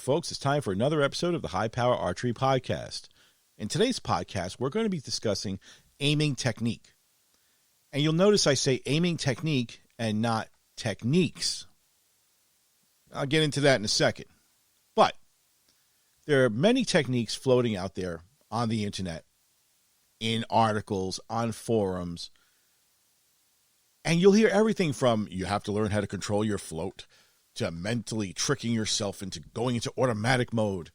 folks. It's time for another episode of the High Power Archery Podcast. In today's podcast, we're going to be discussing aiming technique. And you'll notice I say aiming technique and not techniques. I'll get into that in a second. But there are many techniques floating out there on the internet, in articles, on forums. And you'll hear everything from you have to learn how to control your float to mentally tricking yourself into going into automatic mode.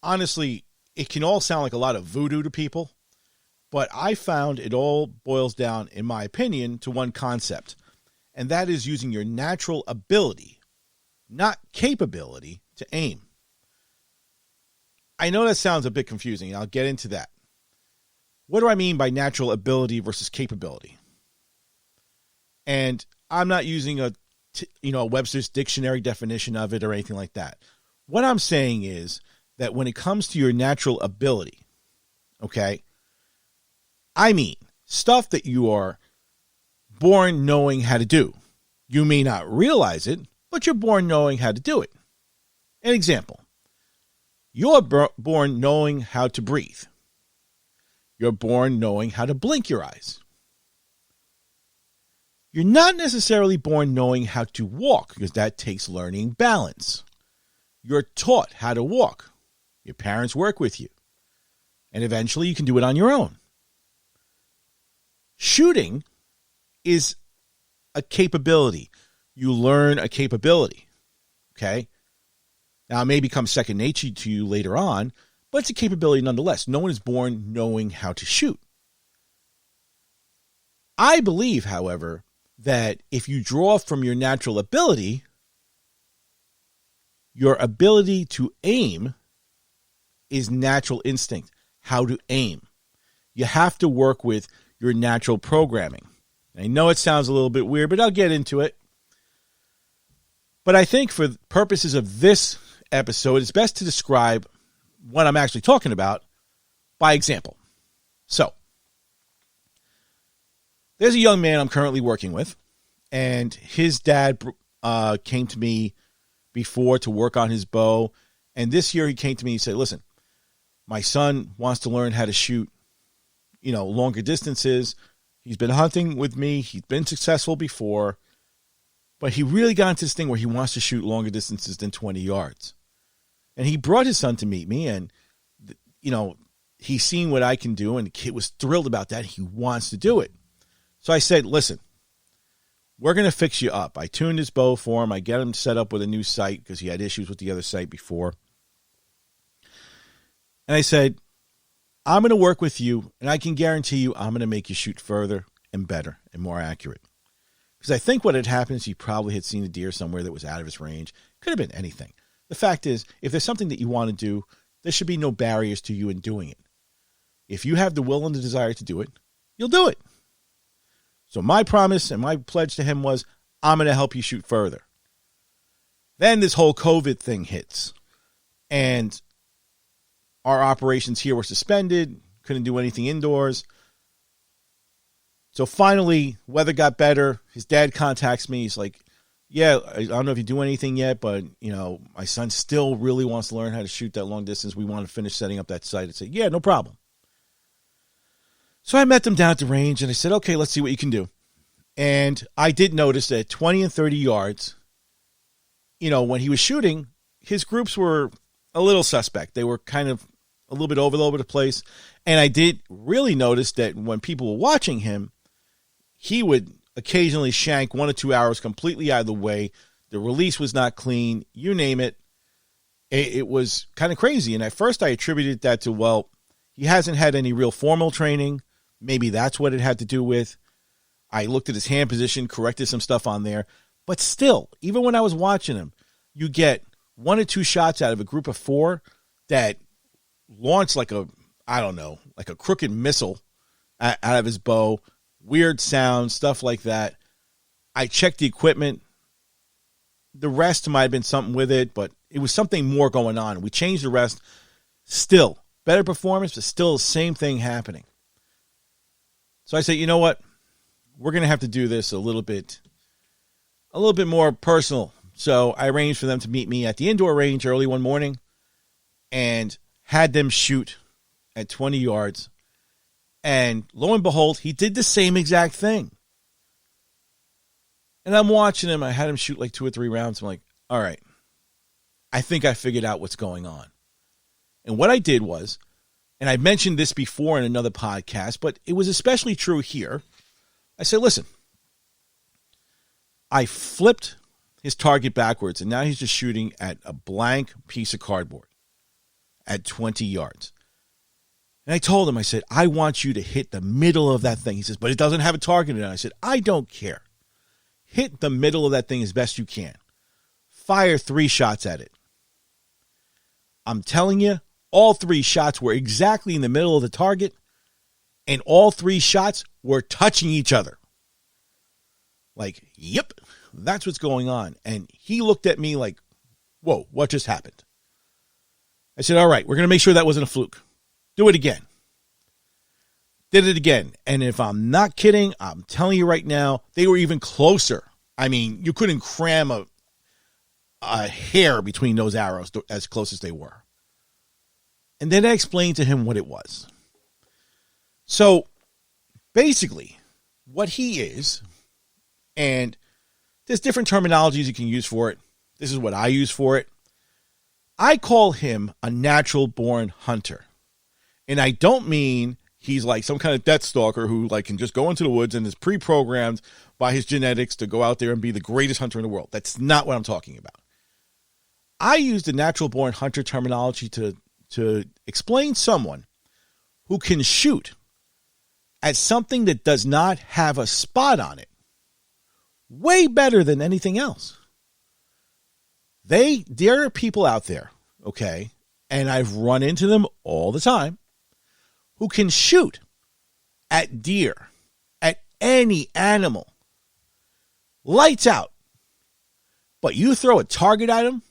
Honestly, it can all sound like a lot of voodoo to people, but I found it all boils down, in my opinion, to one concept, and that is using your natural ability, not capability, to aim. I know that sounds a bit confusing, and I'll get into that. What do I mean by natural ability versus capability? And I'm not using a Webster's dictionary definition of it or anything like that. What I'm saying is that when it comes to your natural ability, okay, I mean stuff that you are born knowing how to do. You may not realize it, but you're born knowing how to do it. An example, you're born knowing how to breathe. You're born knowing how to blink your eyes. You're not necessarily born knowing how to walk, because that takes learning balance. You're taught how to walk. Your parents work with you. And eventually you can do it on your own. Shooting is a capability. You learn a capability. Okay? Now, it may become second nature to you later on, but it's a capability nonetheless. No one is born knowing how to shoot. I believe, however, that if you draw from your natural ability, your ability to aim is natural instinct, how to aim. You have to work with your natural programming. I know it sounds a little bit weird, but I'll get into it. But I think for purposes of this episode, it's best to describe what I'm actually talking about by example. So, there's a young man I'm currently working with, and his dad came to me before to work on his bow, and this year he came to me and said, listen, my son wants to learn how to shoot, longer distances. He's been hunting with me. He's been successful before, but he really got into this thing where he wants to shoot longer distances than 20 yards. And he brought his son to meet me, and, he's seen what I can do, and the kid was thrilled about that. He wants to do it. So I said, listen, we're going to fix you up. I tuned his bow for him. I get him set up with a new sight because he had issues with the other sight before. And I said, I'm going to work with you, and I can guarantee you I'm going to make you shoot further and better and more accurate. Because I think what had happened is he probably had seen a deer somewhere that was out of his range. Could have been anything. The fact is, if there's something that you want to do, there should be no barriers to you in doing it. If you have the will and the desire to do it, you'll do it. So my promise and my pledge to him was, I'm going to help you shoot further. Then this whole COVID thing hits. And our operations here were suspended. Couldn't do anything indoors. So finally, weather got better. His dad contacts me. He's like, yeah, I don't know if you do anything yet, but, my son still really wants to learn how to shoot that long distance. We want to finish setting up that site. I said, yeah, no problem. So I met them down at the range, and I said, okay, let's see what you can do. And I did notice that 20 and 30 yards, when he was shooting, his groups were a little suspect. They were kind of a little bit all over the place. And I did really notice that when people were watching him, he would occasionally shank 1 or 2 arrows completely out of the way. The release was not clean. You name it. It was kind of crazy. And at first I attributed that to, well, he hasn't had any real formal training. Maybe that's what it had to do with. I looked at his hand position, corrected some stuff on there. But still, even when I was watching him, you get 1 or 2 shots out of a group of 4 that launch like a crooked missile out of his bow, weird sounds, stuff like that. I checked the equipment. The rest might have been something with it, but it was something more going on. We changed the rest. Still, better performance, but still the same thing happening. So I said, you know what? We're going to have to do this a little bit more personal So I arranged for them to meet me at the indoor range early one morning and had them shoot at 20 yards. And lo and behold, he did the same exact thing. And I'm watching him. I had him shoot like 2 or 3 rounds. I'm like, all right, I think I figured out what's going on. And what I did was, and I mentioned this before in another podcast, but it was especially true here. I said, listen, I flipped his target backwards, and now he's just shooting at a blank piece of cardboard at 20 yards. And I told him, I said, I want you to hit the middle of that thing. He says, but it doesn't have a target in it. I said, I don't care. Hit the middle of that thing as best you can. Fire 3 shots at it. I'm telling you, all 3 shots were exactly in the middle of the target, and all 3 shots were touching each other. Like, yep, that's what's going on. And he looked at me like, whoa, what just happened? I said, all right, we're going to make sure that wasn't a fluke. Do it again. Did it again. And if I'm not kidding, I'm telling you right now, they were even closer. I mean, you couldn't cram a hair between those arrows as close as they were. And then I explained to him what it was. So basically, what he is, and there's different terminologies you can use for it. This is what I use for it. I call him a natural born hunter. And I don't mean he's like some kind of death stalker who like can just go into the woods and is pre-programmed by his genetics to go out there and be the greatest hunter in the world. That's not what I'm talking about. I use the natural born hunter terminology to explain someone who can shoot at something that does not have a spot on it way better than anything else. There are people out there, okay, and I've run into them all the time, who can shoot at deer, at any animal, lights out. But you throw a target at them,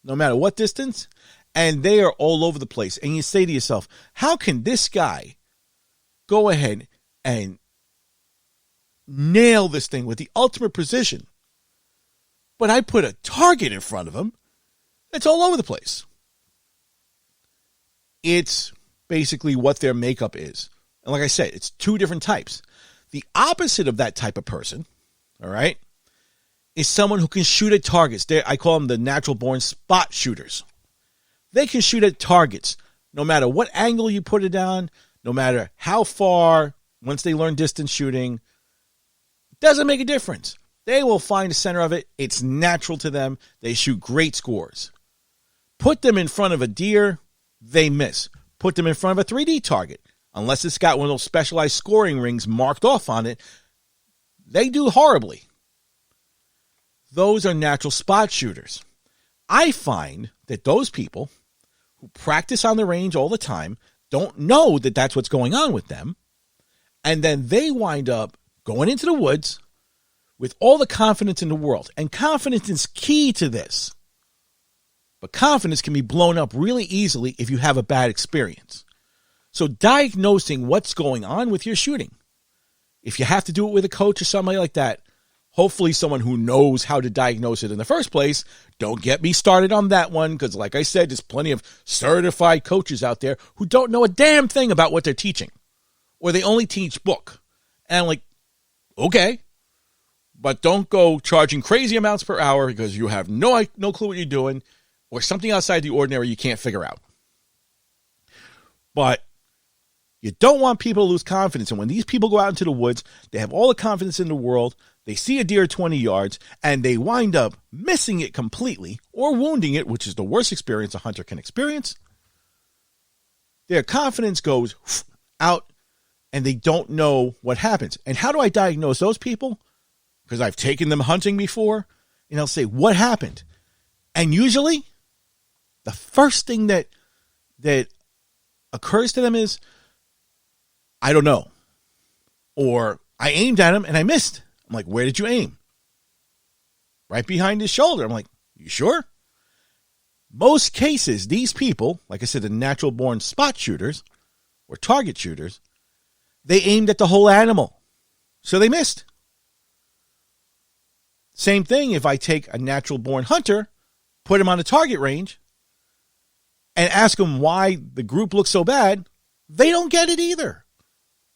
no matter what distance, and they are all over the place. And you say to yourself, how can this guy go ahead and nail this thing with the ultimate precision? But I put a target in front of him that's all over the place. It's basically what their makeup is. And like I said, it's 2 different types. The opposite of that type of person, all right, is someone who can shoot at targets. I call them the natural born spot shooters. They can shoot at targets no matter what angle you put it down, no matter how far, once they learn distance shooting. Doesn't make a difference. They will find the center of it. It's natural to them. They shoot great scores. Put them in front of a deer, they miss. Put them in front of a 3D target. Unless it's got one of those specialized scoring rings marked off on it, they do horribly. Those are natural spot shooters. I find that those people who practice on the range all the time don't know that that's what's going on with them. And then they wind up going into the woods with all the confidence in the world. And confidence is key to this. But confidence can be blown up really easily if you have a bad experience. So diagnosing what's going on with your shooting. If you have to do it with a coach or somebody like that, hopefully someone who knows how to diagnose it in the first place. Don't get me started on that one, because like I said, there's plenty of certified coaches out there who don't know a damn thing about what they're teaching. Or they only teach book. And I'm like, okay, but don't go charging crazy amounts per hour because you have no clue what you're doing, or something outside the ordinary you can't figure out. But you don't want people to lose confidence. And when these people go out into the woods, they have all the confidence in the world. They see a deer 20 yards, and they wind up missing it completely or wounding it, which is the worst experience a hunter can experience. Their confidence goes out, and they don't know what happens. And how do I diagnose those people? Because I've taken them hunting before, and I'll say, what happened? And usually, the first thing that occurs to them is, I don't know. Or I aimed at him and I missed. I'm like, where did you aim? Right behind his shoulder. I'm like, you sure? Most cases, these people, like I said, the natural born spot shooters or target shooters, they aimed at the whole animal. So they missed. Same thing if I take a natural born hunter, put him on a target range, and ask them why the group looks so bad, they don't get it either.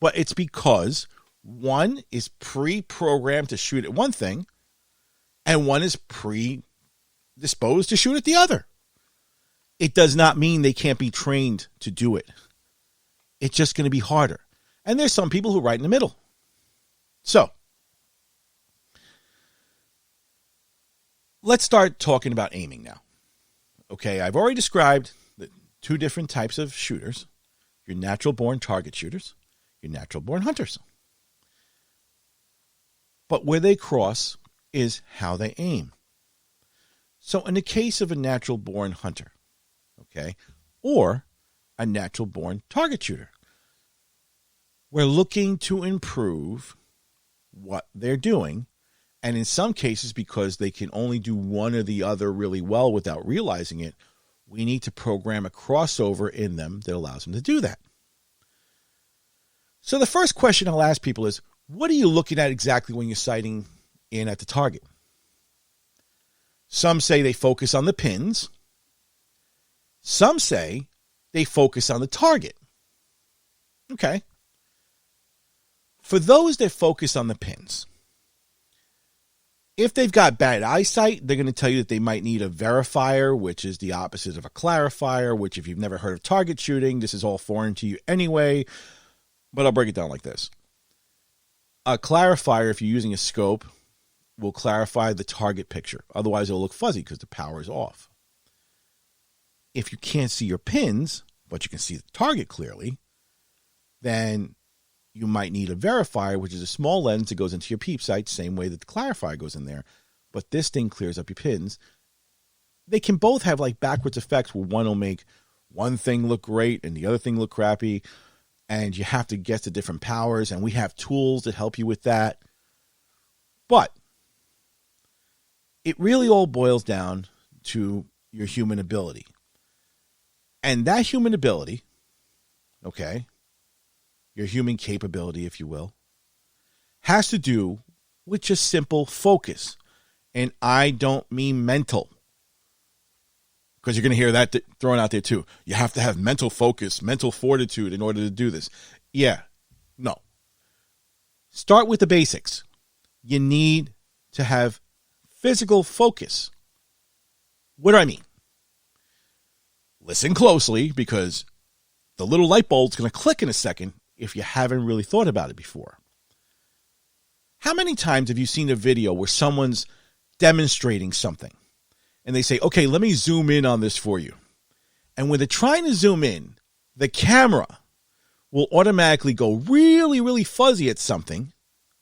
But it's because one is pre-programmed to shoot at one thing, and one is predisposed to shoot at the other. It does not mean they can't be trained to do it. It's just going to be harder. And there's some people who are right in the middle. So, let's start talking about aiming now. Okay, I've already described the two different types of shooters. Your natural-born target shooters, your natural-born hunters. But where they cross is how they aim. So in the case of a natural-born hunter, okay, or a natural-born target shooter, we're looking to improve what they're doing, and in some cases, because they can only do one or the other really well without realizing it, we need to program a crossover in them that allows them to do that. So the first question I'll ask people is, what are you looking at exactly when you're sighting in at the target? Some say they focus on the pins. Some say they focus on the target. Okay. For those that focus on the pins, if they've got bad eyesight, they're going to tell you that they might need a verifier, which is the opposite of a clarifier, which if you've never heard of target shooting, this is all foreign to you anyway, but I'll break it down like this. A clarifier, if you're using a scope, will clarify the target picture. Otherwise, it'll look fuzzy because the power is off. If you can't see your pins, but you can see the target clearly, then you might need a verifier, which is a small lens that goes into your peep sight, same way that the clarifier goes in there. But this thing clears up your pins. They can both have like backwards effects where one will make one thing look great and the other thing look crappy. And you have to get to different powers, and we have tools that help you with that. But it really all boils down to your human ability. And that human ability, okay, your human capability, if you will, has to do with just simple focus. And I don't mean mental, because you're going to hear that thrown out there too. You have to have mental focus, mental fortitude in order to do this. Yeah, no. Start with the basics. You need to have physical focus. What do I mean? Listen closely, because the little light bulb's going to click in a second if you haven't really thought about it before. How many times have you seen a video where someone's demonstrating something and they say, okay, let me zoom in on this for you. And when they're trying to zoom in, the camera will automatically go really, really fuzzy at something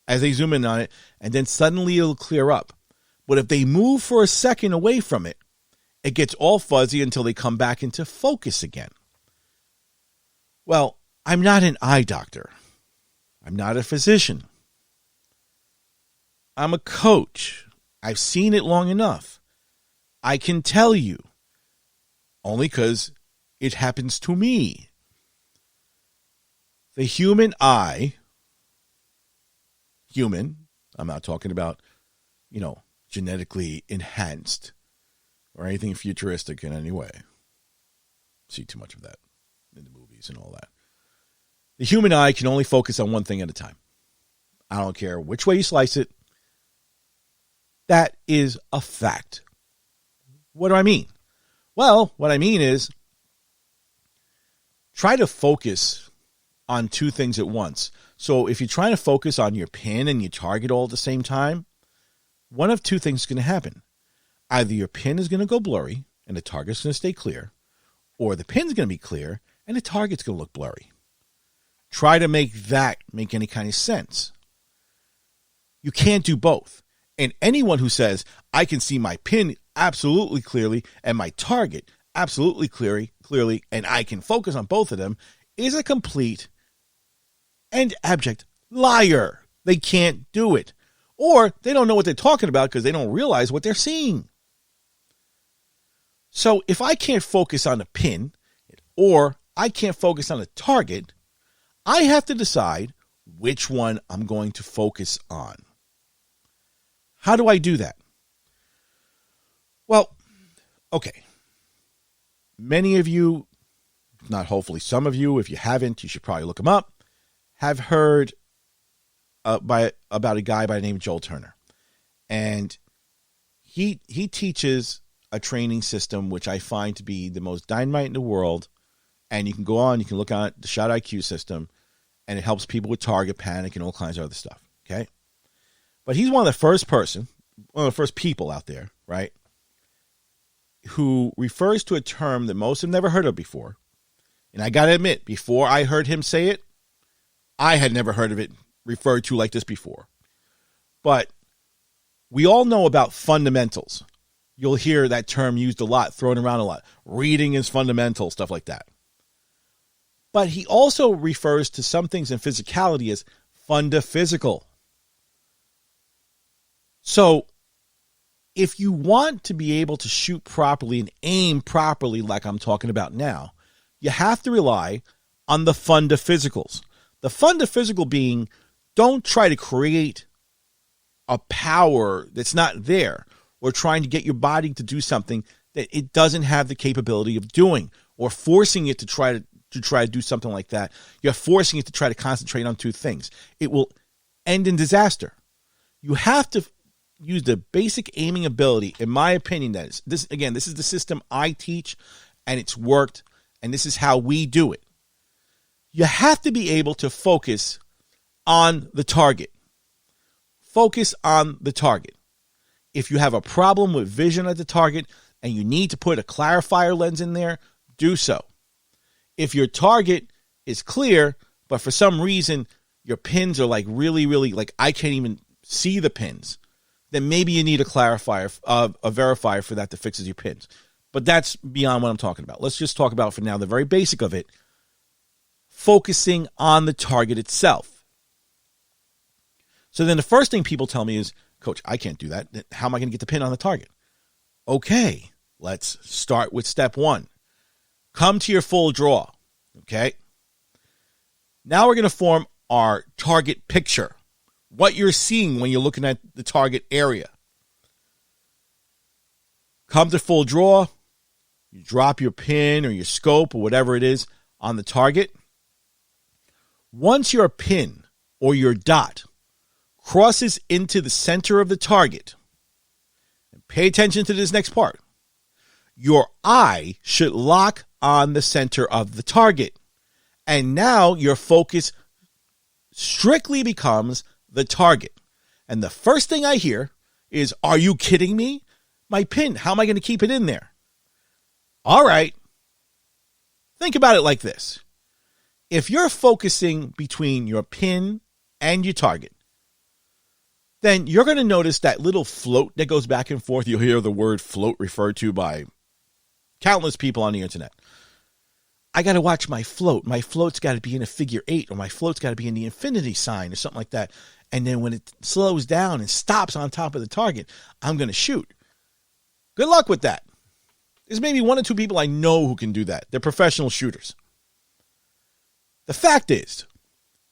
as they zoom in on it, and then suddenly it'll clear up. But if they move for a second away from it, it gets all fuzzy until they come back into focus again. Well, I'm not an eye doctor. I'm not a physician. I'm a coach. I've seen it long enough. I can tell you, only because it happens to me. The human eye, I'm not talking about, genetically enhanced or anything futuristic in any way. See too much of that in the movies and all that. The human eye can only focus on one thing at a time. I don't care which way you slice it. That is a fact. What do I mean? Well, what I mean is try to focus on two things at once. So if you're trying to focus on your pin and your target all at the same time, one of two things is going to happen. Either your pin is going to go blurry and the target's going to stay clear, or the pin's going to be clear and the target's going to look blurry. Try to make that make any kind of sense. You can't do both. And anyone who says, I can see my pin absolutely clearly and my target absolutely clearly, and I can focus on both of them, is a complete and abject liar. They can't do it. Or they don't know what they're talking about because they don't realize what they're seeing. So if I can't focus on a pin or I can't focus on a target, I have to decide which one I'm going to focus on. How do I do that? Well, okay. Many of you, not hopefully some of you, if you haven't, you should probably look them up, have heard about a guy by the name of Joel Turner. And he teaches a training system which I find to be the most dynamite in the world. And you can go on, you can look at the Shot IQ system, and it helps people with target panic and all kinds of other stuff. Okay. But he's one of the first people out there, right, who refers to a term that most have never heard of before. And I got to admit, before I heard him say it, I had never heard of it referred to like this before. But we all know about fundamentals. You'll hear that term used a lot, thrown around a lot. Reading is fundamental, stuff like that. But he also refers to some things in physicality as funda-physical. So if you want to be able to shoot properly and aim properly like I'm talking about now, you have to rely on the funda-physicals. The funda-physical being, don't try to create a power that's not there, or trying to get your body to do something that it doesn't have the capability of doing, or forcing it to try to do something like that. You're forcing it to try to concentrate on two things. It will end in disaster. You have to use the basic aiming ability, in my opinion. That is this, again, this is the system I teach, and it's worked, and this is how we do it. You have to be able to focus on the target. Focus on the target. If you have a problem with vision at the target and you need to put a clarifier lens in there, do so. If your target is clear, but for some reason your pins are like really, like I can't even see the pins, then maybe you need a clarifier, a verifier for that fixes your pins. But that's beyond what I'm talking about. Let's just talk about for now the very basic of it. Focusing on the target itself. So then the first thing people tell me is, Coach, I can't do that. How am I going to get the pin on the target? Okay, let's start with step one. Come to your full draw, okay? Now we're going to form our target picture, what you're seeing when you're looking at the target area. Come to full draw, you drop your pin or your scope or whatever it is on the target. Once your pin or your dot crosses into the center of the target, and pay attention to this next part, your eye should lock on the center of the target. And now your focus strictly becomes the target. And the first thing I hear is, are you kidding me? My pin, how am I going to keep it in there? All right. Think about it like this. If you're focusing between your pin and your target, then you're going to notice that little float that goes back and forth. You'll hear the word float referred to by countless people on the internet. I got to watch my float. My float's got to be in a figure 8, or my float's got to be in the infinity sign or something like that. And then when it slows down and stops on top of the target, I'm going to shoot. Good luck with that. There's maybe 1 or 2 people I know who can do that. They're professional shooters. The fact is,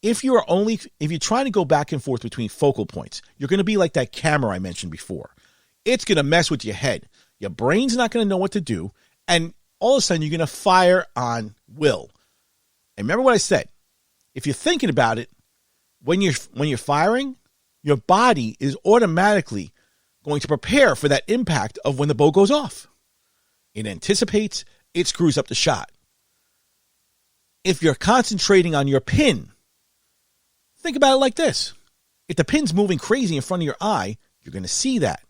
if you're trying to go back and forth between focal points, you're going to be like that camera I mentioned before. It's going to mess with your head. Your brain's not going to know what to do. And all of a sudden, you're going to fire on will. And remember what I said. If you're thinking about it, when you're firing, your body is automatically going to prepare for that impact of when the bow goes off. It anticipates, it screws up the shot. If you're concentrating on your pin, think about it like this. If the pin's moving crazy in front of your eye, you're going to see that.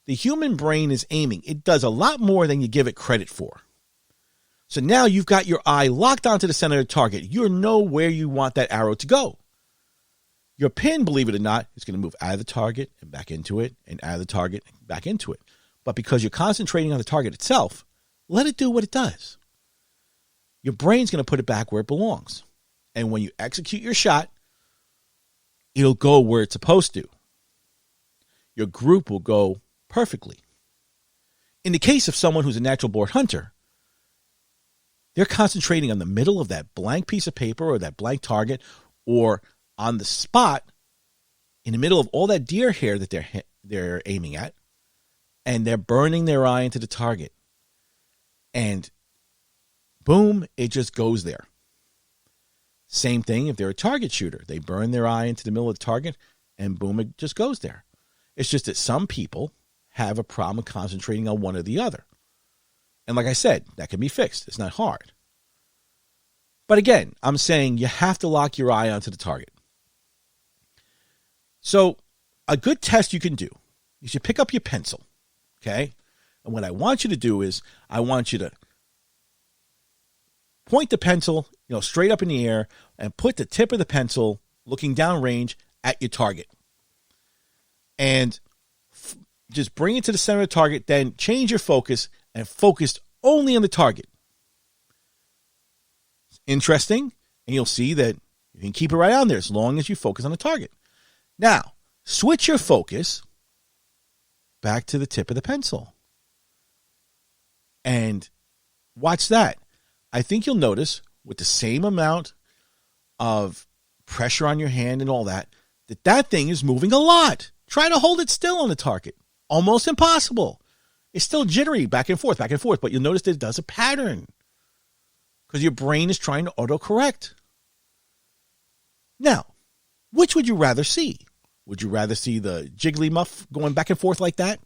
The human brain is aiming. It does a lot more than you give it credit for. So now you've got your eye locked onto the center of the target. You know where you want that arrow to go. Your pin, believe it or not, is going to move out of the target and back into it, and out of the target and back into it. But because you're concentrating on the target itself, let it do what it does. Your brain's going to put it back where it belongs. And when you execute your shot, it'll go where it's supposed to. Your group will go perfectly. In the case of someone who's a natural born hunter, they're concentrating on the middle of that blank piece of paper or that blank target, or on the spot in the middle of all that deer hair that they're they're aiming at, and they're burning their eye into the target. And boom, it just goes there. Same thing if they're a target shooter. They burn their eye into the middle of the target, and boom, it just goes there. It's just that some people have a problem concentrating on one or the other. And like I said, that can be fixed. It's not hard. But again, I'm saying you have to lock your eye onto the target. So a good test you can do is you pick up your pencil, okay? And what I want you to do is I want you to point the pencil, straight up in the air and put the tip of the pencil looking downrange at your target. And just bring it to the center of the target, then change your focus and focus only on the target. Interesting, and you'll see that you can keep it right on there as long as you focus on the target. Now, switch your focus back to the tip of the pencil. And watch that. I think you'll notice with the same amount of pressure on your hand and all that, that thing is moving a lot. Try to hold it still on the target. Almost impossible. It's still jittery back and forth, but you'll notice that it does a pattern because your brain is trying to autocorrect. Now, which would you rather see? Would you rather see the jiggly muff going back and forth like that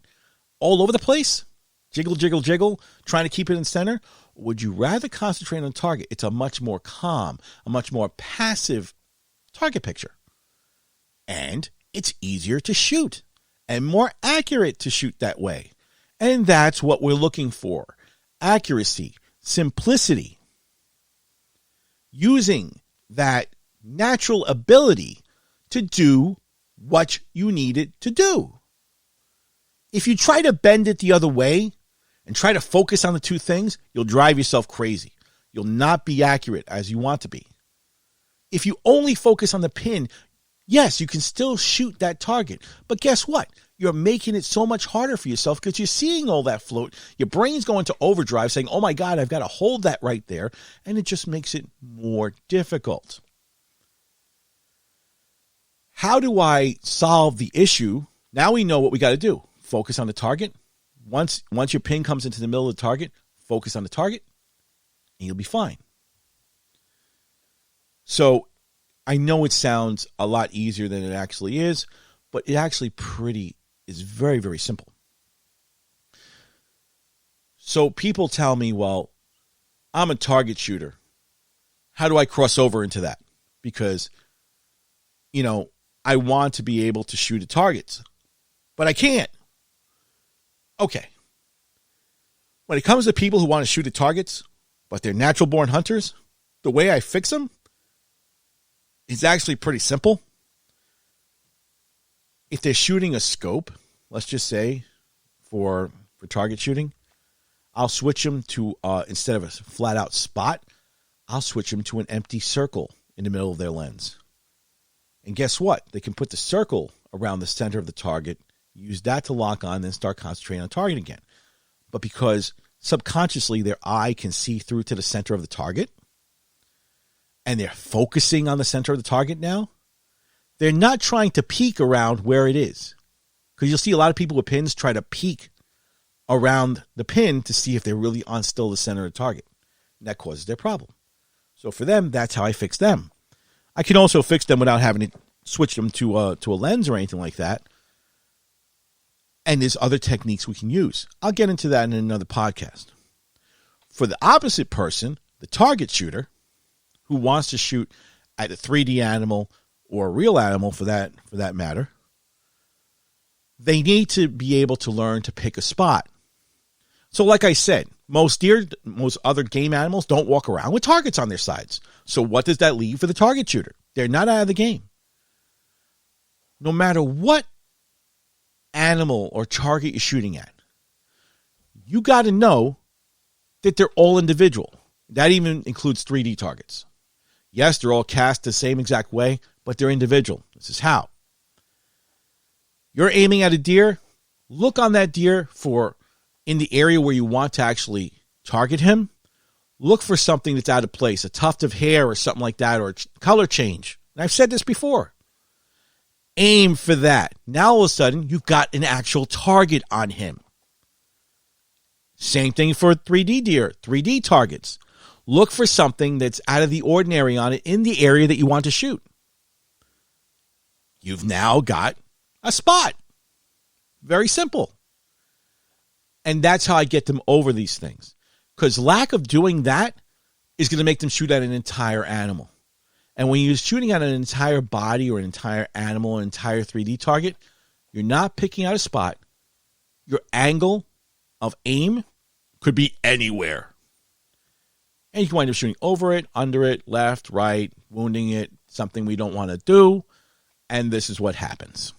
all over the place? Jiggle, jiggle, jiggle, trying to keep it in center? Or would you rather concentrate on the target? It's a much more calm, a much more passive target picture. And it's easier to shoot and more accurate to shoot that way. And that's what we're looking for. Accuracy, simplicity. Using that natural ability to do what you need it to do. If you try to bend it the other way and try to focus on the two things, you'll drive yourself crazy. You'll not be accurate as you want to be. If you only focus on the pin, yes, you can still shoot that target. But guess what? You're making it so much harder for yourself because you're seeing all that float. Your brain's going to overdrive saying, oh my God, I've got to hold that right there. And it just makes it more difficult. How do I solve the issue? Now we know what we got to do. Focus on the target. Once your pin comes into the middle of the target, focus on the target, and you'll be fine. So I know it sounds a lot easier than it actually is, but it actually is very, very simple. So people tell me, well, I'm a target shooter. How do I cross over into that? Because, I want to be able to shoot at targets, but I can't. Okay. When it comes to people who want to shoot at targets, but they're natural born hunters, the way I fix them is actually pretty simple. If they're shooting a scope, let's just say for target shooting, I'll switch them to, instead of a flat out spot, I'll switch them to an empty circle in the middle of their lens. And guess what? They can put the circle around the center of the target, use that to lock on, then start concentrating on the target again. But because subconsciously their eye can see through to the center of the target, and they're focusing on the center of the target now, they're not trying to peek around where it is. Because you'll see a lot of people with pins try to peek around the pin to see if they're really on still the center of the target. And that causes their problem. So for them, that's how I fix them. I can also fix them without having to switch them to a lens or anything like that. And there's other techniques we can use. I'll get into that in another podcast. For the opposite person, the target shooter, who wants to shoot at a 3D animal or a real animal for that matter, they need to be able to learn to pick a spot. So like I said, most other game animals don't walk around with targets on their sides. So what does that leave for the target shooter? They're not out of the game. No matter what animal or target you're shooting at, you got to know that they're all individual. That even includes 3D targets. Yes, they're all cast the same exact way, but they're individual. This is how. You're aiming at a deer. Look on that deer for, in the area where you want to actually target him, look for something that's out of place, a tuft of hair or something like that, or a color change. And I've said this before. Aim for that. Now all of a sudden, you've got an actual target on him. Same thing for 3D deer, 3D targets. Look for something that's out of the ordinary on it in the area that you want to shoot. You've now got a spot. Very simple. And that's how I get them over these things. Because lack of doing that is going to make them shoot at an entire animal. And when you're shooting at an entire body or an entire animal, an entire 3D target, you're not picking out a spot. Your angle of aim could be anywhere. And you can wind up shooting over it, under it, left, right, wounding it, something we don't want to do. And this is what happens.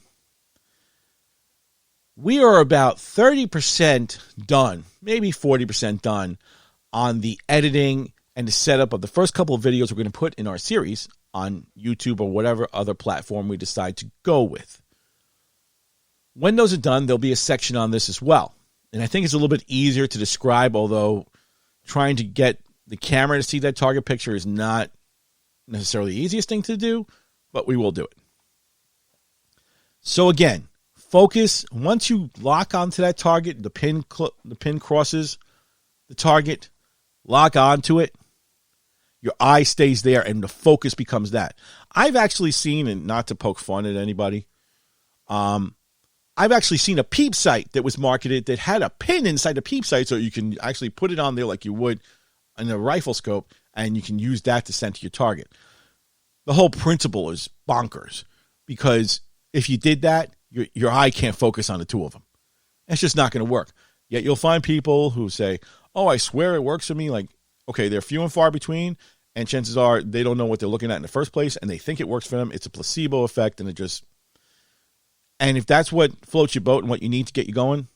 We are about 30% done, maybe 40% done on the editing and the setup of the first couple of videos we're going to put in our series on YouTube or whatever other platform we decide to go with. When those are done, there'll be a section on this as well. And I think it's a little bit easier to describe, although trying to get the camera to see that target picture is not necessarily the easiest thing to do, but we will do it. So again, focus. Once you lock onto that target, the pin crosses the target, lock onto it, your eye stays there and the focus becomes that. I've actually seen, and not to poke fun at anybody, I've actually seen a peep sight that was marketed that had a pin inside the peep sight so you can actually put it on there like you would in a rifle scope, and you can use that to center your target. The whole principle is bonkers, because if you did that, your eye can't focus on the two of them. It's just not going to work. Yet you'll find people who say, oh, I swear it works for me. Like, okay, they're few and far between, and chances are they don't know what they're looking at in the first place, and they think it works for them. It's a placebo effect, and and if that's what floats your boat and what you need to get you going,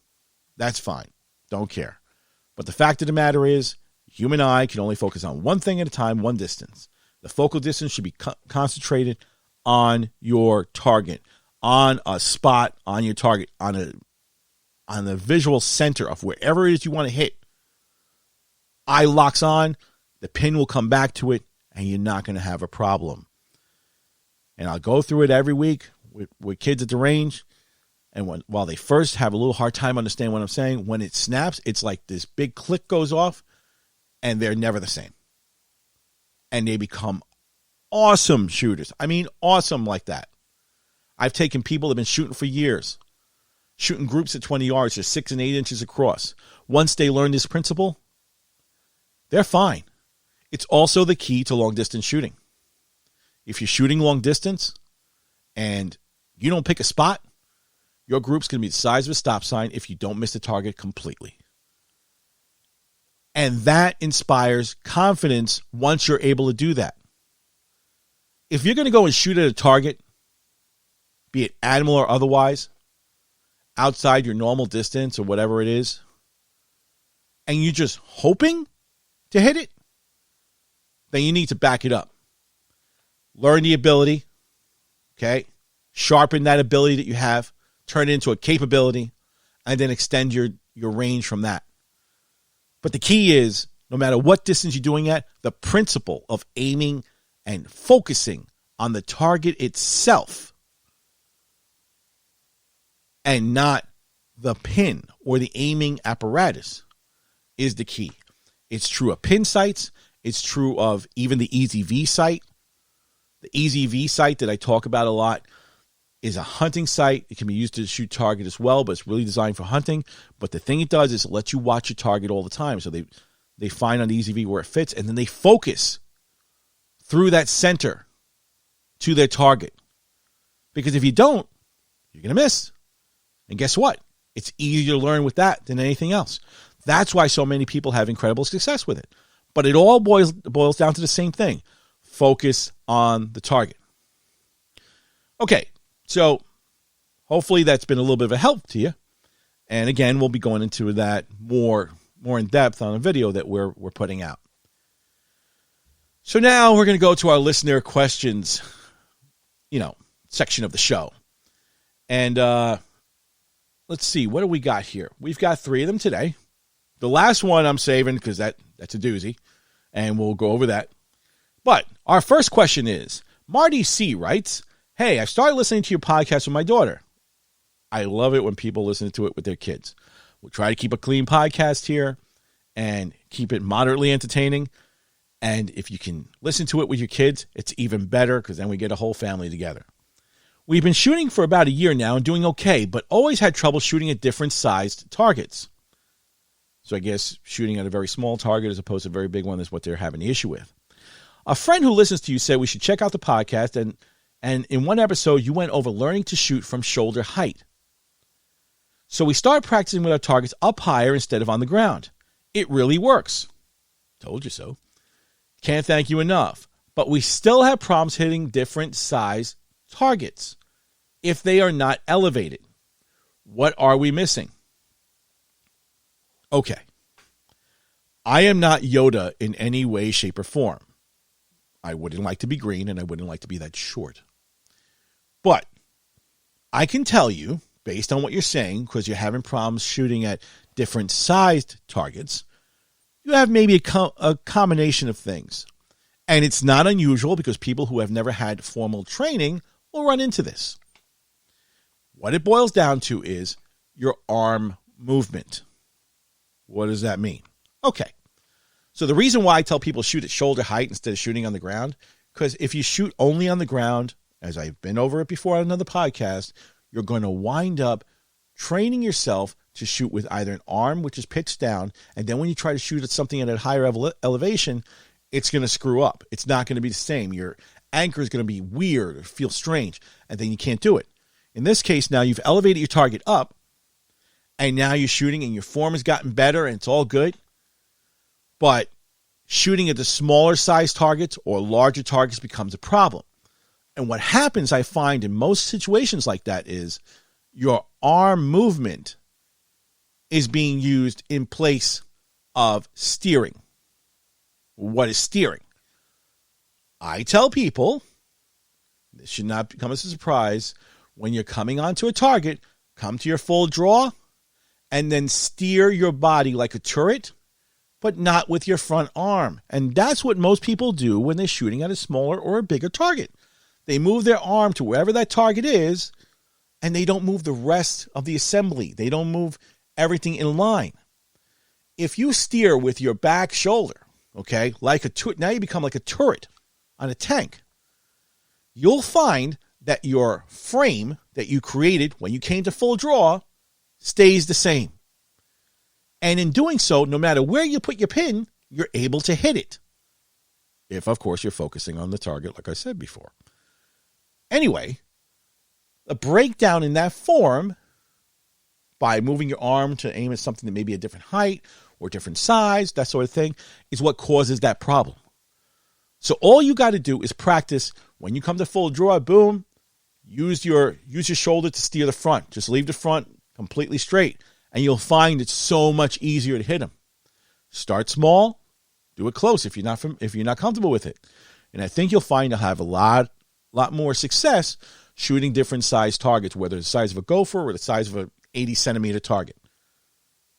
that's fine. Don't care. But the fact of the matter is, human eye can only focus on one thing at a time, one distance. The focal distance should be concentrated on your target, on a spot on your target, on the visual center of wherever it is you want to hit. Eye locks on, the pin will come back to it, and you're not going to have a problem. And I'll go through it every week with kids at the range, and while they first have a little hard time understanding what I'm saying, when it snaps, it's like this big click goes off, and they're never the same. And they become awesome shooters. I mean, awesome like that. I've taken people that have been shooting for years, shooting groups at 20 yards, just 6 and 8 inches across. Once they learn this principle, they're fine. It's also the key to long-distance shooting. If you're shooting long distance and you don't pick a spot, your group's going to be the size of a stop sign if you don't miss the target completely. And that inspires confidence once you're able to do that. If you're going to go and shoot at a target, be it animal or otherwise, outside your normal distance or whatever it is, and you're just hoping to hit it, then you need to back it up. Learn the ability, okay? Sharpen that ability that you have, turn it into a capability, and then extend your range from that. But the key is, no matter what distance you're doing at, the principle of aiming and focusing on the target itself and not the pin or the aiming apparatus is the key. It's true of pin sights. It's true of even the EZV sight. The EZV sight that I talk about a lot is a hunting sight. It can be used to shoot target as well, but it's really designed for hunting. But the thing it does is it lets you watch your target all the time. So they find on the EZV where it fits, and then they focus through that center to their target. Because if you don't, you're going to miss. And guess what? It's easier to learn with that than anything else. That's why so many people have incredible success with it. But it all boils down to the same thing. Focus on the target. Okay, so hopefully that's been a little bit of a help to you. And again, we'll be going into that more in depth on a video that we're putting out. So now we're going to go to our listener questions, section of the show. And let's see, what do we got here? We've got 3 of them today. The last one I'm saving because that's a doozy, and we'll go over that. But our first question is, Marty C. writes, Hey, I started listening to your podcast with my daughter. I love it when people listen to it with their kids. We'll try to keep a clean podcast here and keep it moderately entertaining. And if you can listen to it with your kids, it's even better because then we get a whole family together. We've been shooting for about a year now and doing okay, but always had trouble shooting at different sized targets. So I guess shooting at a very small target as opposed to a very big one is what they're having the issue with. A friend who listens to you said we should check out the podcast, and in one episode you went over learning to shoot from shoulder height. So we started practicing with our targets up higher instead of on the ground. It really works. Told you so. Can't thank you enough. But we still have problems hitting different size targets if they are not elevated. What are we missing? Okay. I am not Yoda in any way, shape, or form. I wouldn't like to be green, and I wouldn't like to be that short. But I can tell you, based on what you're saying, because you're having problems shooting at different sized targets, you have maybe a combination of things. And it's not unusual because people who have never had formal training will run into this. What it boils down to is your arm movement. What does that mean? Okay. So the reason why I tell people shoot at shoulder height instead of shooting on the ground, because if you shoot only on the ground, as I've been over it before on another podcast, you're going to wind up training yourself to shoot with either an arm, which is pitched down, and then when you try to shoot at something at a higher elevation, it's going to screw up. It's not going to be the same. Your anchor is going to be weird or feel strange, and then you can't do it. In this case, now you've elevated your target up, and now you're shooting, and your form has gotten better, and it's all good. But shooting at the smaller size targets or larger targets becomes a problem. And what happens, I find, in most situations like that is your arm movement is being used in place of steering. What is steering? I tell people, this should not come as a surprise, when you're coming onto a target, come to your full draw and then steer your body like a turret, but not with your front arm. And that's what most people do when they're shooting at a smaller or a bigger target. They move their arm to wherever that target is, and they don't move the rest of the assembly. They don't move everything in line. If you steer with your back shoulder, okay, like a now you become like a turret on a tank, you'll find that your frame that you created when you came to full draw stays the same. And in doing so, no matter where you put your pin, you're able to hit it. If, of course, you're focusing on the target, like I said before. Anyway, a breakdown in that form by moving your arm to aim at something that may be a different height or different size, that sort of thing, is what causes that problem. So all you got to do is practice. When you come to full draw, boom, use your shoulder to steer the front. Just leave the front completely straight, and you'll find it's so much easier to hit them. Start small, do it close if you're not comfortable with it, and I think you'll find you'll have a lot more success shooting different size targets, whether it's the size of a gopher or the size of an 80 centimeter target.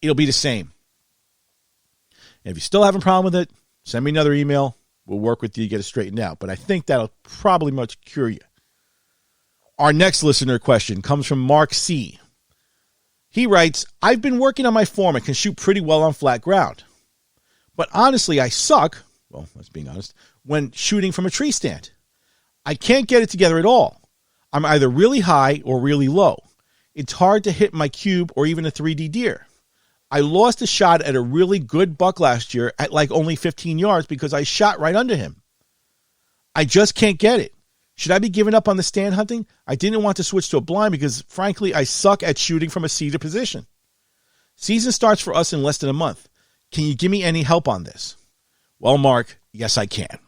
It'll be the same. And if you still have a problem with it, send me another email. We'll work with you to get it straightened out. But I think that'll probably much cure you. Our next listener question comes from Mark C. He writes, I've been working on my form and can shoot pretty well on flat ground. But honestly, I suck, well, let's be honest, when shooting from a tree stand. I can't get it together at all. I'm either really high or really low. It's hard to hit my cube or even a 3D deer. I lost a shot at a really good buck last year at like only 15 yards because I shot right under him. I just can't get it. Should I be giving up on the stand hunting? I didn't want to switch to a blind because, frankly, I suck at shooting from a seated position. Season starts for us in less than a month. Can you give me any help on this? Well, Mark, yes, I can.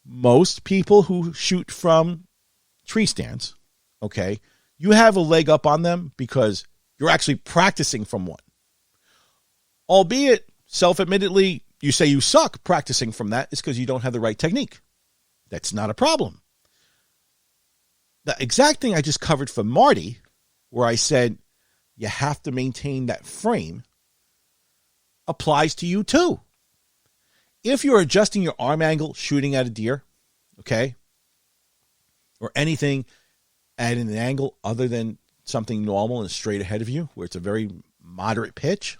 Most people who shoot from tree stands, okay, you have a leg up on them because you're actually practicing from one. Albeit, self-admittedly, you say you suck practicing from that is because you don't have the right technique. That's not a problem. The exact thing I just covered for Marty, where I said you have to maintain that frame, applies to you too. If you're adjusting your arm angle shooting at a deer, okay, or anything at an angle other than something normal and straight ahead of you, where it's a very moderate pitch,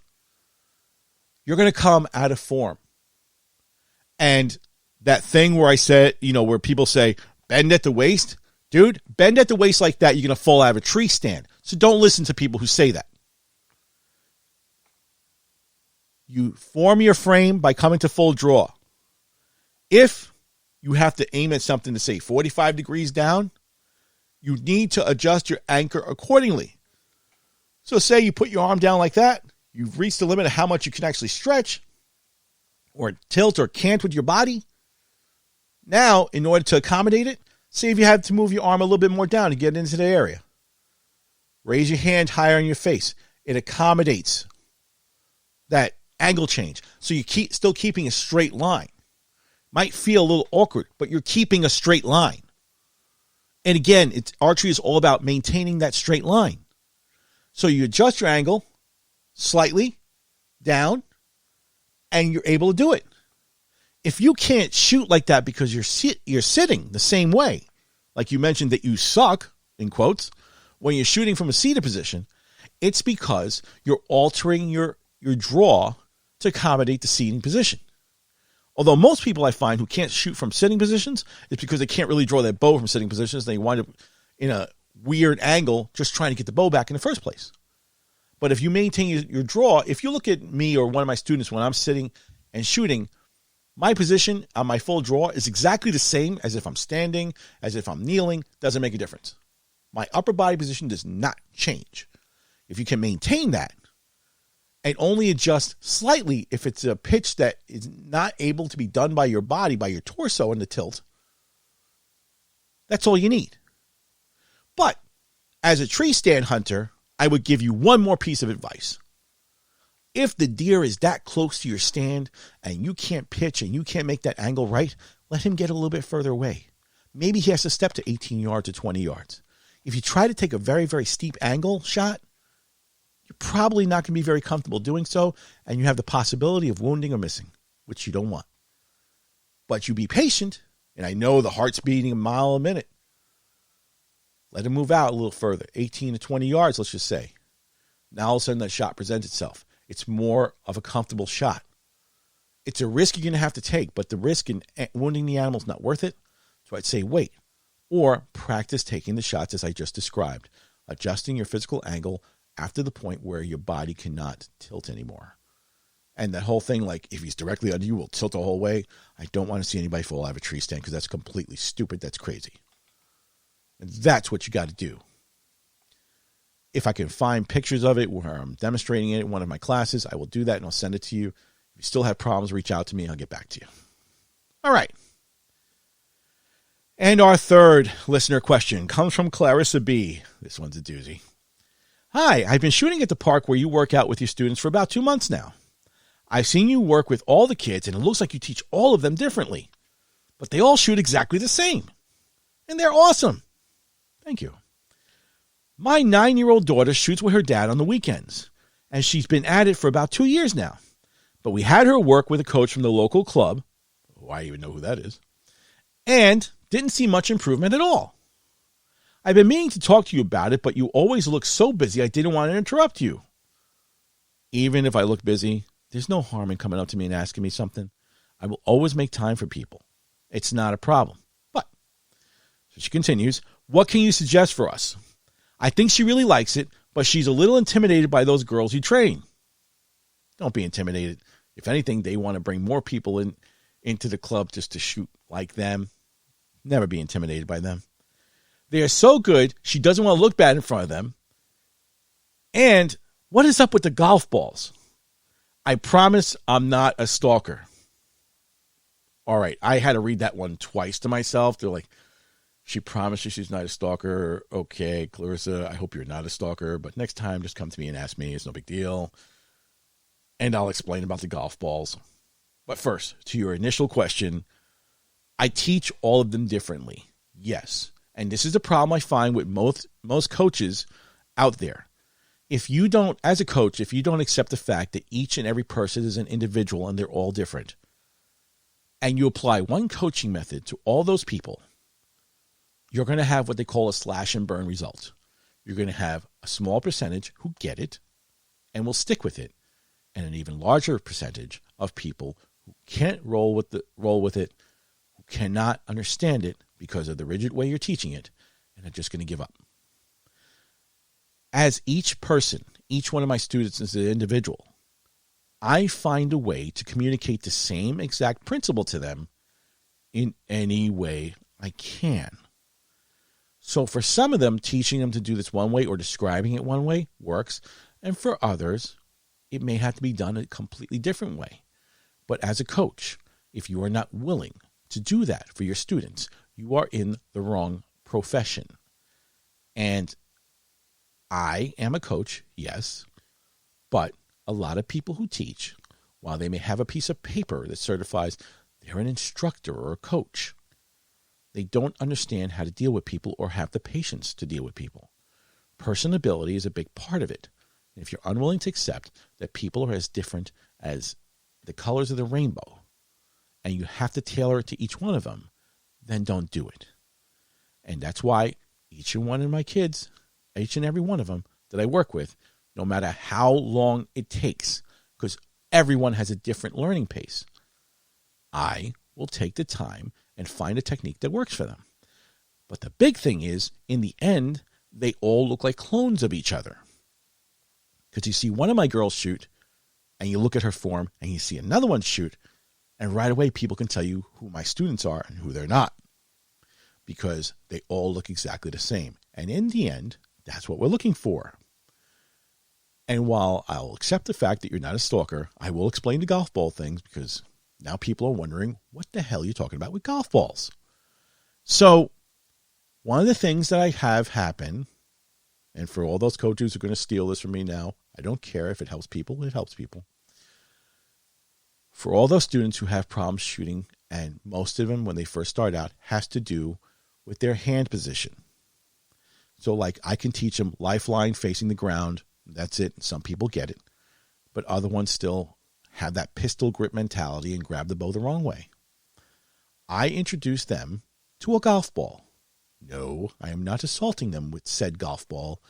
you're going to come out of form. And that thing where I said, where people say, bend at the waist, dude, bend at the waist like that, you're going to fall out of a tree stand. So don't listen to people who say that. You form your frame by coming to full draw. If you have to aim at something to say 45 degrees down, you need to adjust your anchor accordingly. So say you put your arm down like that, you've reached the limit of how much you can actually stretch or tilt or cant with your body. Now, in order to accommodate it, say if you have to move your arm a little bit more down to get into the area. Raise your hand higher on your face. It accommodates that angle change. So you still keeping a straight line. Might feel a little awkward, but you're keeping a straight line. And again, archery is all about maintaining that straight line. So you adjust your angle slightly down, and you're able to do it. If you can't shoot like that because you're sitting the same way, like you mentioned that you suck, in quotes, when you're shooting from a seated position, it's because you're altering your draw to accommodate the seating position. Although most people I find who can't shoot from sitting positions, it's because they can't really draw their bow from sitting positions. They wind up in a weird angle just trying to get the bow back in the first place. But if you maintain your draw, if you look at me or one of my students when I'm sitting and shooting, my position on my full draw is exactly the same as if I'm standing, as if I'm kneeling. Doesn't make a difference. My upper body position does not change. If you can maintain that, and only adjust slightly if it's a pitch that is not able to be done by your body, by your torso in the tilt, that's all you need. But as a tree stand hunter, I would give you one more piece of advice. If the deer is that close to your stand and you can't pitch and you can't make that angle right, let him get a little bit further away. Maybe he has to step to 18 yards or 20 yards. If you try to take a very, very steep angle shot, you're probably not going to be very comfortable doing so, and you have the possibility of wounding or missing, which you don't want. But you be patient, and I know the heart's beating a mile a minute. Let him move out a little further, 18 to 20 yards, let's just say. Now all of a sudden that shot presents itself. It's more of a comfortable shot. It's a risk you're going to have to take, but the risk in wounding the animal is not worth it. So I'd say wait, or practice taking the shots as I just described, adjusting your physical angle after the point where your body cannot tilt anymore. And that whole thing, like if he's directly under you, will tilt the whole way. I don't want to see anybody fall out of a tree stand because that's completely stupid. That's crazy. And that's what you got to do. If I can find pictures of it where I'm demonstrating it in one of my classes, I will do that and I'll send it to you. If you still have problems, reach out to me. I'll get back to you. All right. And our third listener question comes from Clarissa B. This one's a doozy. Hi, I've been shooting at the park where you work out with your students for about 2 months now. I've seen you work with all the kids, and it looks like you teach all of them differently. But they all shoot exactly the same. And they're awesome. Thank you. My 9-year-old daughter shoots with her dad on the weekends, and she's been at it for about 2 years now. But we had her work with a coach from the local club. Oh, I even know who that is. And didn't see much improvement at all. I've been meaning to talk to you about it, but you always look so busy I didn't want to interrupt you. Even if I look busy, there's no harm in coming up to me and asking me something. I will always make time for people. It's not a problem. But, so she continues, what can you suggest for us? I think she really likes it, but she's a little intimidated by those girls you train. Don't be intimidated. If anything, they want to bring more people into the club just to shoot like them. Never be intimidated by them. They are so good, she doesn't want to look bad in front of them. And what is up with the golf balls? I promise I'm not a stalker. All right, I had to read that one twice to myself. They're like, she promises she's not a stalker. Okay, Clarissa, I hope you're not a stalker. But next time, just come to me and ask me. It's no big deal. And I'll explain about the golf balls. But first, to your initial question, I teach all of them differently. Yes. And this is the problem I find with most coaches out there. If you don't, as a coach, if you don't accept the fact that each and every person is an individual and they're all different, and you apply one coaching method to all those people, you're going to have what they call a slash and burn result. You're going to have a small percentage who get it and will stick with it, and an even larger percentage of people who can't roll with it, who cannot understand it because of the rigid way you're teaching it, and are just going to give up. As each person, each one of my students is an individual, I find a way to communicate the same exact principle to them in any way I can. So for some of them, teaching them to do this one way or describing it one way works. And for others, it may have to be done a completely different way. But as a coach, if you are not willing to do that for your students, you are in the wrong profession. And I am a coach, yes, but a lot of people who teach, while they may have a piece of paper that certifies they're an instructor or a coach, they don't understand how to deal with people or have the patience to deal with people. Personability is a big part of it. And if you're unwilling to accept that people are as different as the colors of the rainbow, and you have to tailor it to each one of them, then don't do it. And that's why each and one of my kids, each and every one of them that I work with, no matter how long it takes, because everyone has a different learning pace, I will take the time and find a technique that works for them. But the big thing is, in the end, they all look like clones of each other. Because you see one of my girls shoot, and you look at her form, and you see another one shoot, and right away people can tell you who my students are and who they're not. Because they all look exactly the same. And in the end, that's what we're looking for. And while I'll accept the fact that you're not a stalker, I will explain the golf ball things, because now people are wondering, what the hell are you talking about with golf balls? So one of the things that I have happen, and for all those coaches who are going to steal this from me now, I don't care if it helps people, it helps people. For all those students who have problems shooting, and most of them when they first start out, has to do with their hand position. So like I can teach them lifeline facing the ground. That's it. Some people get it. But other ones still have that pistol grip mentality and grab the bow the wrong way. I introduce them to a golf ball. No, I am not assaulting them with said golf ball.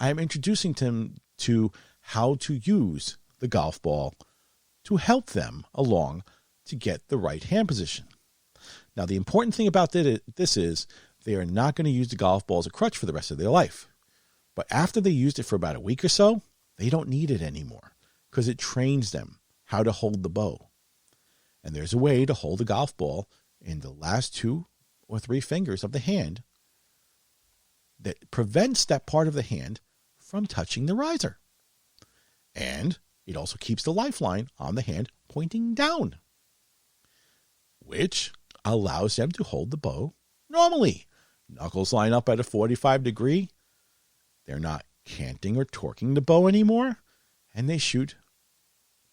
I am introducing them to how to use the golf ball to help them along to get the right hand position. Now, the important thing about this is they are not going to use the golf ball as a crutch for the rest of their life. But after they used it for about a week or so, they don't need it anymore because it trains them how to hold the bow. And there's a way to hold the golf ball in the last 2 or 3 fingers of the hand that prevents that part of the hand from touching the riser. And it also keeps the lifeline on the hand pointing down, which allows them to hold the bow normally. Knuckles line up at a 45 degree. They're not canting or torquing the bow anymore, and they shoot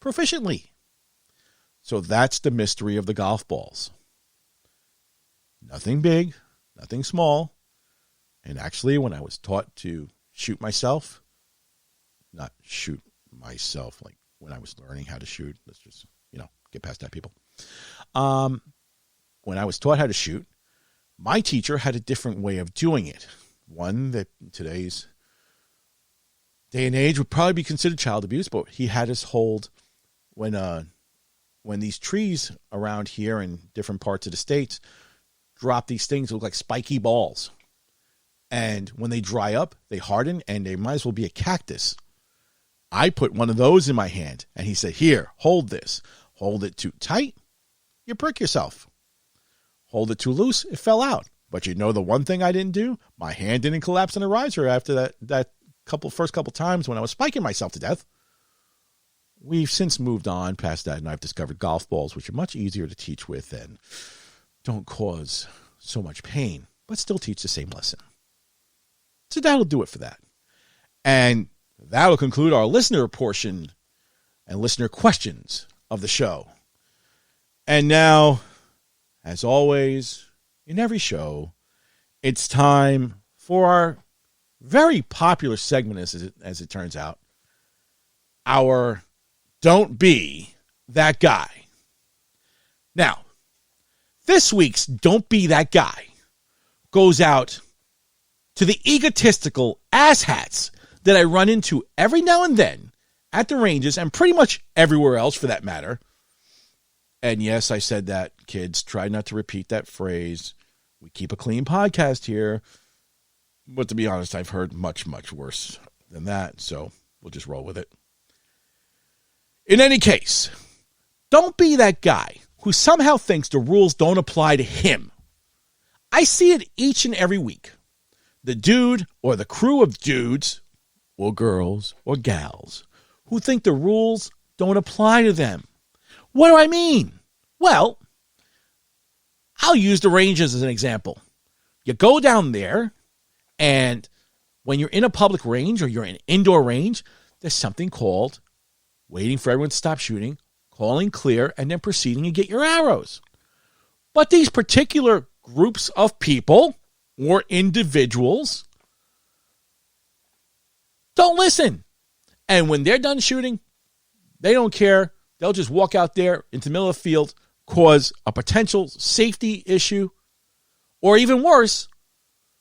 proficiently. So that's the mystery of the golf balls. Nothing big, nothing small. And actually, when I was taught to shoot myself, not shoot myself, like when I was learning how to shoot, let's just, get past that, people. When I was taught how to shoot, my teacher had a different way of doing it. One that in today's day and age would probably be considered child abuse, but he had us hold when these trees around here in different parts of the states drop these things that look like spiky balls. And when they dry up, they harden, and they might as well be a cactus. I put one of those in my hand, and he said, here, hold this. Hold it too tight, you prick yourself. Hold it too loose, it fell out. But the one thing I didn't do? My hand didn't collapse in a riser after that first couple times when I was spiking myself to death. We've since moved on past that, and I've discovered golf balls, which are much easier to teach with and don't cause so much pain, but still teach the same lesson. So that'll do it for that. And that'll conclude our listener portion and listener questions of the show. And now, as always, in every show, it's time for our very popular segment, as it turns out, our Don't Be That Guy. Now, this week's Don't Be That Guy goes out to the egotistical asshats that I run into every now and then at the ranges and pretty much everywhere else for that matter. And yes, I said that, kids. Try not to repeat that phrase. We keep a clean podcast here. But to be honest, I've heard much, much worse than that. So we'll just roll with it. In any case, don't be that guy who somehow thinks the rules don't apply to him. I see it each and every week. The dude or the crew of dudes or girls or gals who think the rules don't apply to them. What do I mean? Well, I'll use the ranges as an example. You go down there, and when you're in a public range or you're in an indoor range, there's something called waiting for everyone to stop shooting, calling clear, and then proceeding to get your arrows. But these particular groups of people or individuals don't listen. And when they're done shooting, they don't care. They'll just walk out there into the middle of the field, cause a potential safety issue, or even worse,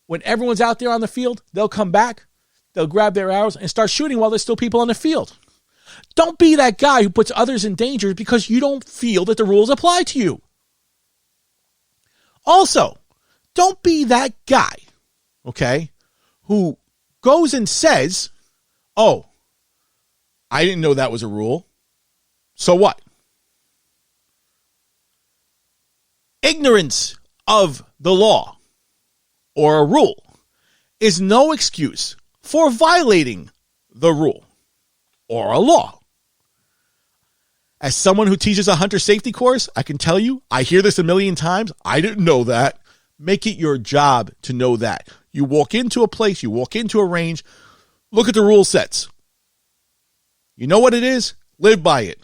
when everyone's out there on the field, they'll come back, they'll grab their arrows and start shooting while there's still people on the field. Don't be that guy who puts others in danger because you don't feel that the rules apply to you. Also, don't be that guy, okay, who goes and says, oh, I didn't know that was a rule. So what? Ignorance of the law or a rule is no excuse for violating the rule or a law. As someone who teaches a hunter safety course, I can tell you, I hear this a million times. I didn't know that. Make it your job to know that. You walk into a place, you walk into a range, look at the rule sets. You know what it is? Live by it.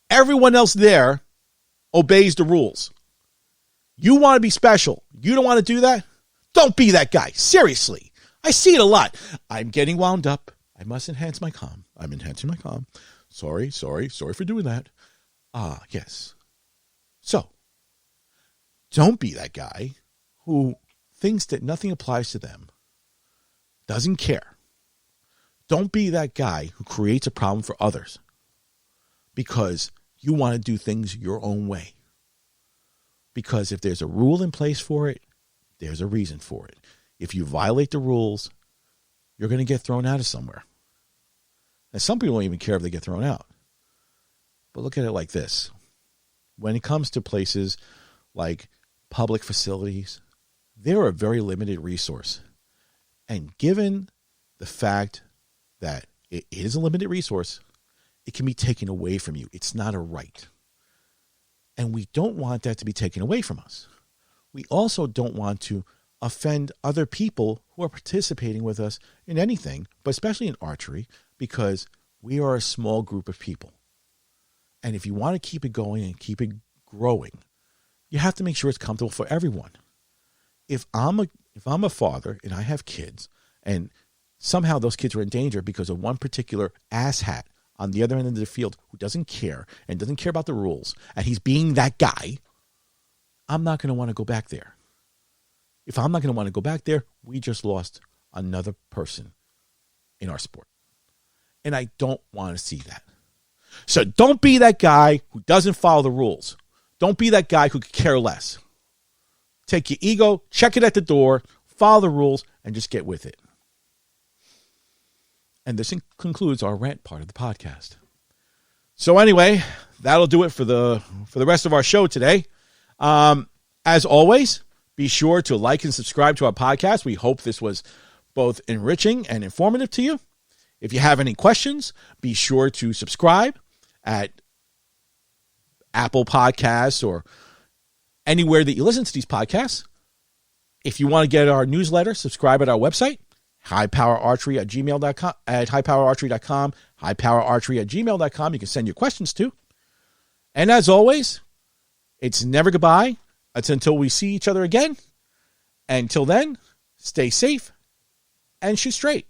Everyone else there obeys the rules. You want to be special. You don't want to do that? Don't be that guy. Seriously. I see it a lot. I'm getting wound up. I must enhance my calm. I'm enhancing my calm. Sorry for doing that. Yes. So, don't be that guy who thinks that nothing applies to them, doesn't care. Don't be that guy who creates a problem for others because you want to do things your own way. Because if there's a rule in place for it, there's a reason for it. If you violate the rules, you're going to get thrown out of somewhere. And some people don't even care if they get thrown out. But look at it like this. When it comes to places like public facilities, they're a very limited resource. And given the fact that it is a limited resource, it can be taken away from you. It's not a right. And we don't want that to be taken away from us. We also don't want to offend other people who are participating with us in anything, but especially in archery, because we are a small group of people. And if you want to keep it going and keep it growing, you have to make sure it's comfortable for everyone. If I'm a father and I have kids and somehow those kids are in danger because of one particular asshat on the other end of the field who doesn't care and doesn't care about the rules, and he's being that guy, I'm not going to want to go back there. If I'm not going to want to go back there, we just lost another person in our sport. And I don't want to see that. So don't be that guy who doesn't follow the rules. Don't be that guy who could care less. Take your ego, check it at the door, follow the rules, and just get with it. And this concludes our rant part of the podcast. So anyway, that'll do it for the rest of our show today. As always, be sure to like and subscribe to our podcast. We hope this was both enriching and informative to you. If you have any questions, be sure to subscribe at Apple Podcasts or anywhere that you listen to these podcasts. If you want to get our newsletter, subscribe at our website, highpowerarchery@gmail.com, at highpowerarchery.com, highpowerarchery@gmail.com. You can send your questions to. And as always, it's never goodbye. It's until we see each other again. Until then, stay safe and shoot straight.